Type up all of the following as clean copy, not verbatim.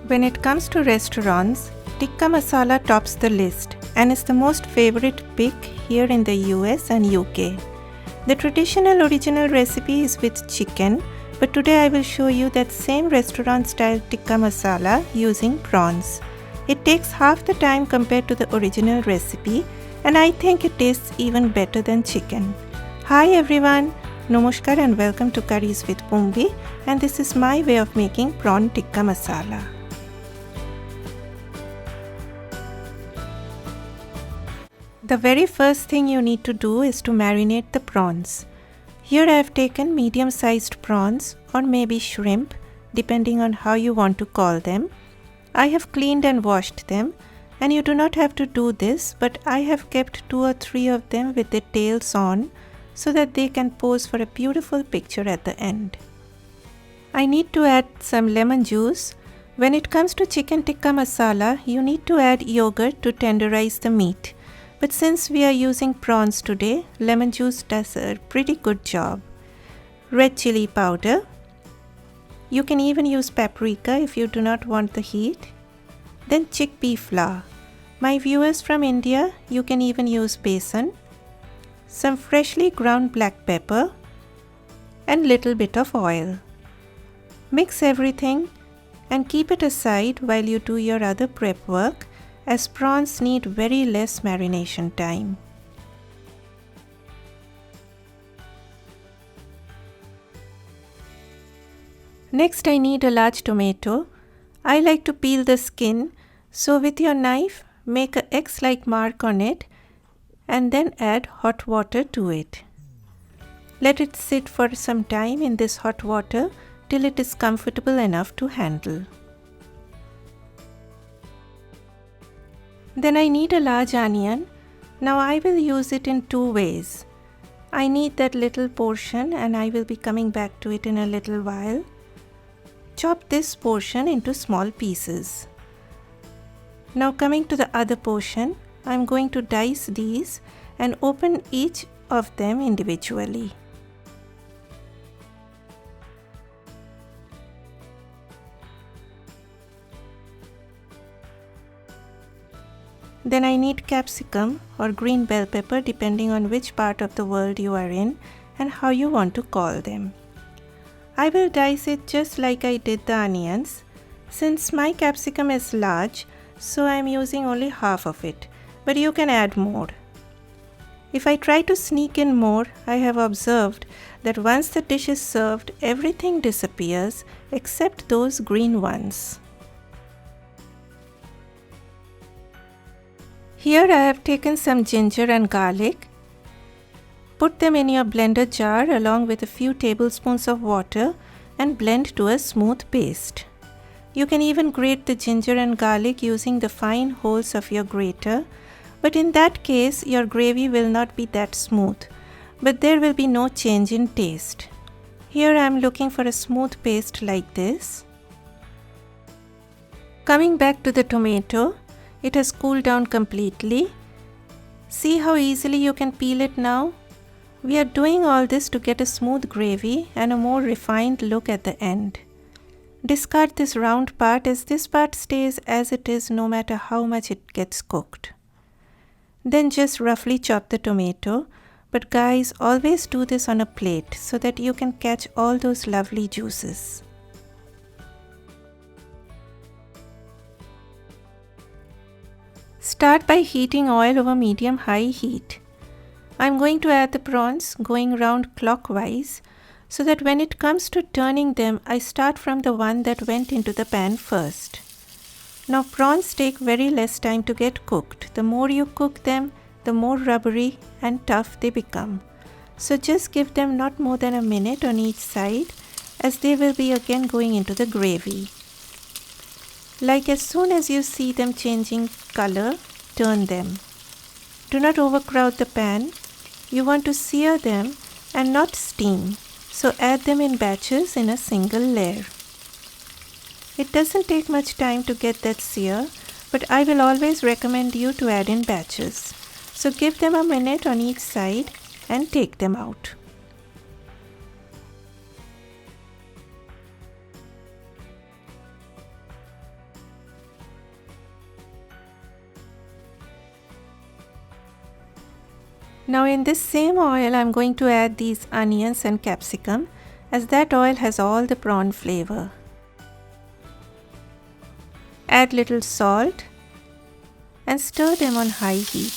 When it comes to restaurants, Tikka Masala tops the list and is the most favorite pick here in the US and UK. The traditional original recipe is with chicken, but today I will show you that same restaurant style Tikka Masala using prawns. It takes half the time compared to the original recipe, and I think it tastes even better than chicken. Hi everyone! Namaskar and welcome to Curries with Pumbi, and this is my way of making prawn tikka masala. The very first thing you need to do is to marinate the prawns. Here I have taken medium-sized prawns or maybe shrimp, depending on how you want to call them. I have cleaned and washed them, and you do not have to do this, but I have kept 2 or 3 of them with their tails on so that they can pose for a beautiful picture at the end. I need to add some lemon juice. When it comes to chicken tikka masala, you need to add yogurt to tenderize the meat. But since we are using prawns today, lemon juice does a pretty good job. Red chili powder. You can even use paprika if you do not want the heat. Then chickpea flour. My viewers from India, you can even use besan. Some freshly ground black pepper and little bit of oil. Mix everything and keep it aside while you do your other prep work, as prawns need very less marination time. Next I need a large tomato. I like to peel the skin, so with your knife make a X-like mark on it and then add hot water to it. Let it sit for some time in this hot water till it is comfortable enough to handle. Then I need a large onion. Now I will use it in 2 ways. I need that little portion and I will be coming back to it in a little while. Chop this portion into small pieces. Now coming to the other portion, I am going to dice these and open each of them individually. Then I need capsicum or green bell pepper depending on which part of the world you are in and how you want to call them. I will dice it just like I did the onions. Since my capsicum is large, so I am using only half of it, but you can add more. If I try to sneak in more, I have observed that once the dish is served, everything disappears except those green ones. Here I have taken some ginger and garlic. Put them in your blender jar along with a few tablespoons of water and blend to a smooth paste. You can even grate the ginger and garlic using the fine holes of your grater, but in that case your gravy will not be that smooth, but there will be no change in taste. Here I am looking for a smooth paste like this. Coming back to the tomato, it has cooled down completely. See how easily you can peel it now? We are doing all this to get a smooth gravy and a more refined look at the end. Discard this round part, as this part stays as it is no matter how much it gets cooked. Then just roughly chop the tomato, but guys, always do this on a plate so that you can catch all those lovely juices. Start by heating oil over medium-high heat. I am going to add the prawns going round clockwise so that when it comes to turning them, I start from the one that went into the pan first. Now prawns take very less time to get cooked. The more you cook them, the more rubbery and tough they become. So just give them not more than a minute on each side, as they will be again going into the gravy. Like as soon as you see them changing color, turn them. Do not overcrowd the pan. You want to sear them and not steam, so add them in batches in a single layer. It doesn't take much time to get that sear, but I will always recommend you to add in batches. So give them a minute on each side and take them out. Now in this same oil I'm going to add these onions and capsicum, as that oil has all the prawn flavor. Add little salt and stir them on high heat.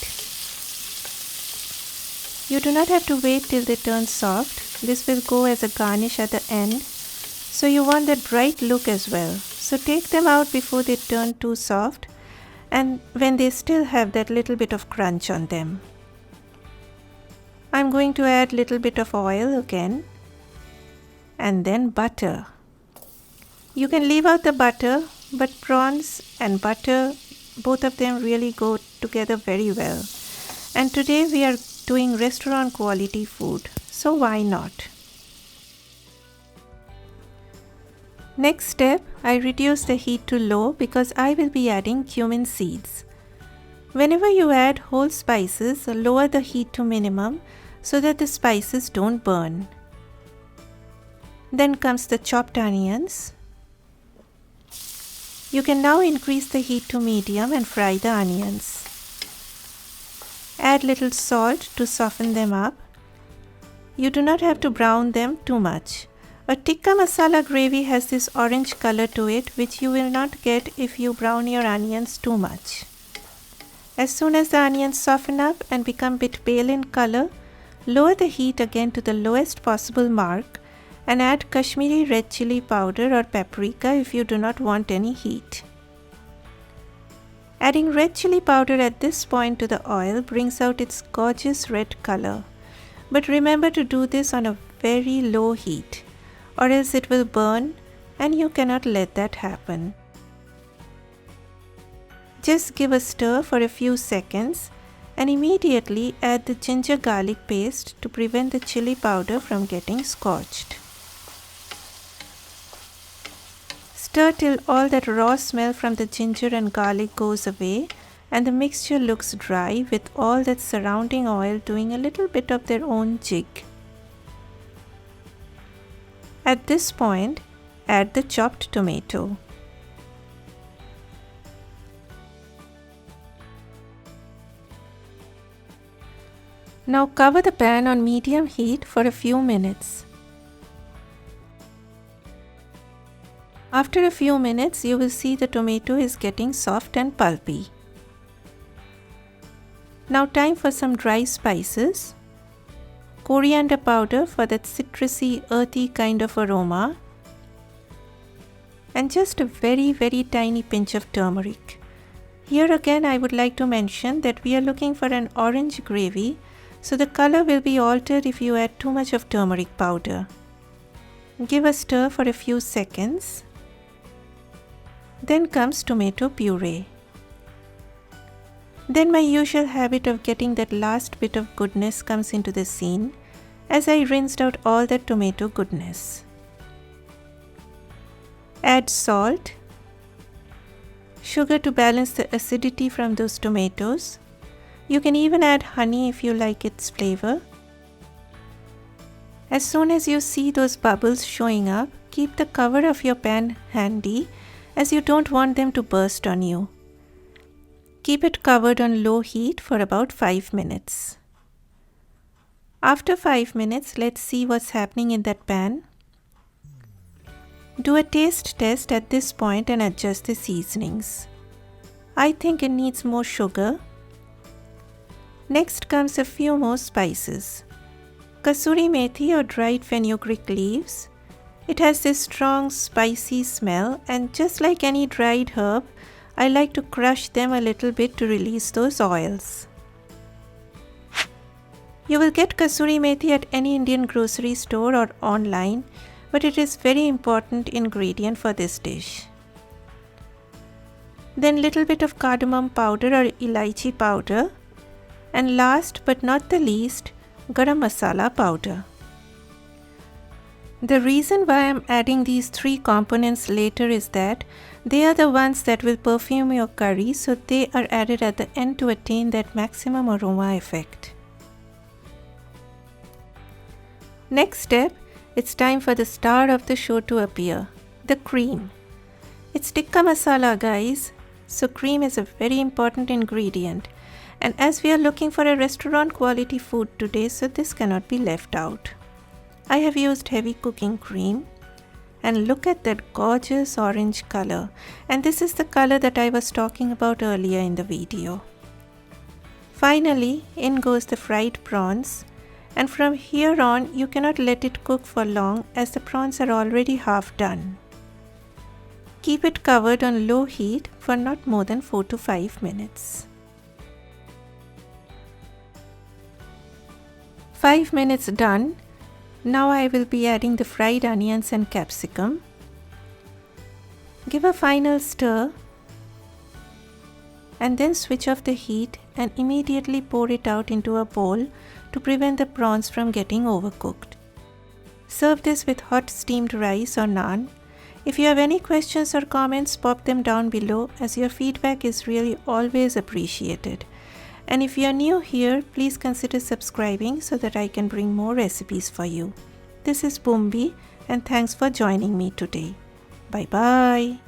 You do not have to wait till they turn soft. This will go as a garnish at the end. So you want that bright look as well. So take them out before they turn too soft and when they still have that little bit of crunch on them. I'm going to add little bit of oil again and then butter. You can leave out the butter, but prawns and butter, both of them really go together very well. And today we are doing restaurant quality food, so why not? Next step, I reduce the heat to low because I will be adding cumin seeds. Whenever you add whole spices, lower the heat to minimum so that the spices don't burn. Then comes the chopped onions. You can now increase the heat to medium and fry the onions. Add little salt to soften them up. You do not have to brown them too much. A tikka masala gravy has this orange color to it, which you will not get if you brown your onions too much. As soon as the onions soften up and become a bit pale in color, lower the heat again to the lowest possible mark and add Kashmiri red chili powder or paprika if you do not want any heat. Adding red chili powder at this point to the oil brings out its gorgeous red color. But remember to do this on a very low heat, or else it will burn and you cannot let that happen. Just give a stir for a few seconds and immediately add the ginger garlic paste to prevent the chili powder from getting scorched. Stir till all that raw smell from the ginger and garlic goes away and the mixture looks dry with all that surrounding oil doing a little bit of their own jig. At this point, add the chopped tomato. Now cover the pan on medium heat for a few minutes. After a few minutes, you will see the tomato is getting soft and pulpy. Now time for some dry spices. Coriander powder for that citrusy, earthy kind of aroma. And just a very tiny pinch of turmeric. Here again I would like to mention that we are looking for an orange gravy, so the color will be altered if you add too much of turmeric powder. Give a stir for a few seconds. Then comes tomato puree. Then my usual habit of getting that last bit of goodness comes into the scene as I rinsed out all that tomato goodness. Add salt, sugar to balance the acidity from those tomatoes. You can even add honey if you like its flavor. As soon as you see those bubbles showing up, keep the cover of your pan handy as you don't want them to burst on you. Keep it covered on low heat for about 5 minutes. After 5 minutes, let's see what's happening in that pan. Do a taste test at this point and adjust the seasonings. I think it needs more sugar. Next comes a few more spices. Kasuri methi or dried fenugreek leaves. It has this strong spicy smell, and just like any dried herb, I like to crush them a little bit to release those oils. You will get kasuri methi at any Indian grocery store or online, but it is very important ingredient for this dish. Then little bit of cardamom powder or elaichi powder, and last but not the least, garam masala powder. The reason why I am adding these 3 components later is that they are the ones that will perfume your curry, so they are added at the end to attain that maximum aroma effect. Next step, it's time for the star of the show to appear, the cream. It's tikka masala, guys, so cream is a very important ingredient. And as we are looking for a restaurant quality food today, so this cannot be left out. I have used heavy cooking cream. And look at that gorgeous orange color. And this is the color that I was talking about earlier in the video. Finally, in goes the fried prawns. And from here on, you cannot let it cook for long as the prawns are already half done. Keep it covered on low heat for not more than 4 to 5 minutes. 5 minutes done. Now I will be adding the fried onions and capsicum. Give a final stir and then switch off the heat and immediately pour it out into a bowl to prevent the prawns from getting overcooked. Serve this with hot steamed rice or naan. If you have any questions or comments, pop them down below as your feedback is really always appreciated. And if you are new here, please consider subscribing so that I can bring more recipes for you. This is Bumbi and thanks for joining me today. Bye bye.